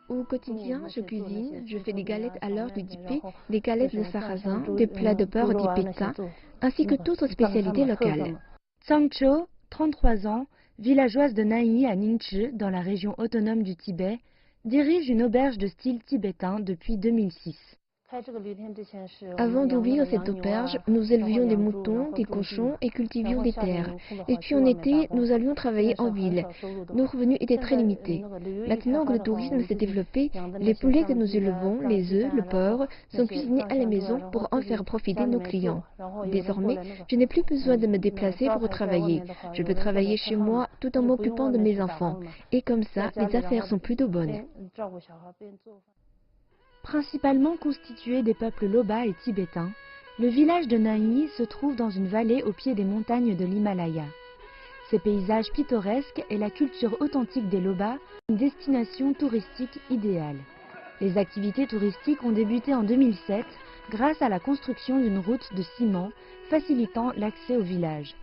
Au quotidien, je cuisine, je fais des galettes à l'heure du dîner, des galettes de sarrasin, des plats de beurre d'ipeka, ainsi que d'autres spécialités locales. Tsang Cho, 33 ans, villageoise de Nai à Ningchi, dans la région autonome du Tibet, dirige une auberge de style tibétain depuis 2006. Avant d'ouvrir cette auberge, nous élevions des moutons, des cochons et cultivions des terres. Et puis en été, nous allions travailler en ville. Nos revenus étaient très limités. Maintenant que le tourisme s'est développé, les poulets que nous élevons, les œufs, le porc, sont cuisinés à la maison pour en faire profiter nos clients. Désormais, je n'ai plus besoin de me déplacer pour travailler. Je peux travailler chez moi tout en m'occupant de mes enfants. Et comme ça, les affaires sont plutôt bonnes. Principalement constitué des peuples Loba et tibétains, le village de Nai se trouve dans une vallée au pied des montagnes de l'Himalaya. Ses paysages pittoresques et la culture authentique des Loba, une destination touristique idéale. Les activités touristiques ont débuté en 2007 grâce à la construction d'une route de ciment facilitant l'accès au village.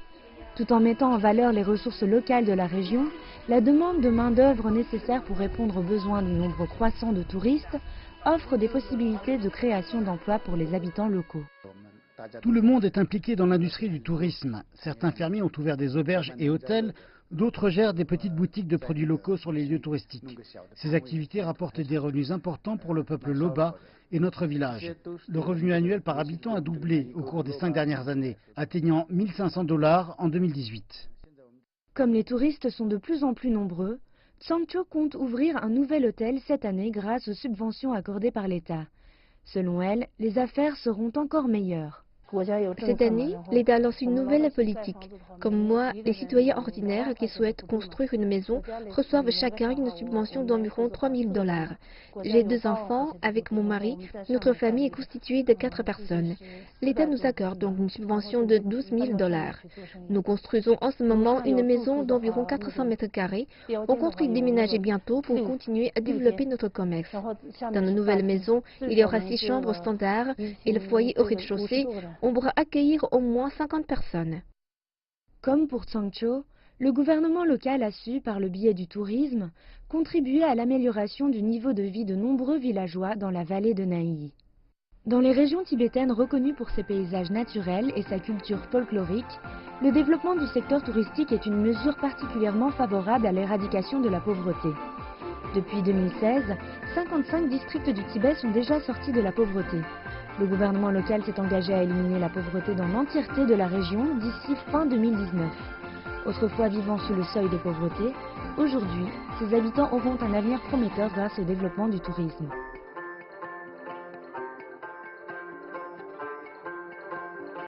Tout en mettant en valeur les ressources locales de la région, la demande de main-d'œuvre nécessaire pour répondre aux besoins du nombre croissant de touristes offre des possibilités de création d'emplois pour les habitants locaux. Tout le monde est impliqué dans l'industrie du tourisme. Certains fermiers ont ouvert des auberges et hôtels, d'autres gèrent des petites boutiques de produits locaux sur les lieux touristiques. Ces activités rapportent des revenus importants pour le peuple Loba et notre village. Le revenu annuel par habitant a doublé au cours des 5 dernières années, atteignant 1 500 $ en 2018. Comme les touristes sont de plus en plus nombreux, Tsang Cho compte ouvrir un nouvel hôtel cette année grâce aux subventions accordées par l'État. Selon elle, les affaires seront encore meilleures. Cette année, l'État lance une nouvelle politique. Comme moi, les citoyens ordinaires qui souhaitent construire une maison reçoivent chacun une subvention d'environ 3 000 $. J'ai 2 enfants, avec mon mari, notre famille est constituée de 4 personnes. L'État nous accorde donc une subvention de 12 000 $. Nous construisons en ce moment une maison d'environ 400 mètres carrés. On compte y déménager bientôt pour continuer à développer notre commerce. Dans nos nouvelles maisons, il y aura 6 chambres standards et le foyer au rez-de-chaussée. On pourra accueillir au moins 50 personnes. Comme pour Tsang Cho, le gouvernement local a su, par le biais du tourisme, contribuer à l'amélioration du niveau de vie de nombreux villageois dans la vallée de Nai. Dans les régions tibétaines reconnues pour ses paysages naturels et sa culture folklorique, le développement du secteur touristique est une mesure particulièrement favorable à l'éradication de la pauvreté. Depuis 2016, 55 districts du Tibet sont déjà sortis de la pauvreté. Le gouvernement local s'est engagé à éliminer la pauvreté dans l'entièreté de la région d'ici fin 2019. Autrefois vivant sous le seuil de pauvreté, aujourd'hui, ses habitants auront un avenir prometteur grâce au développement du tourisme.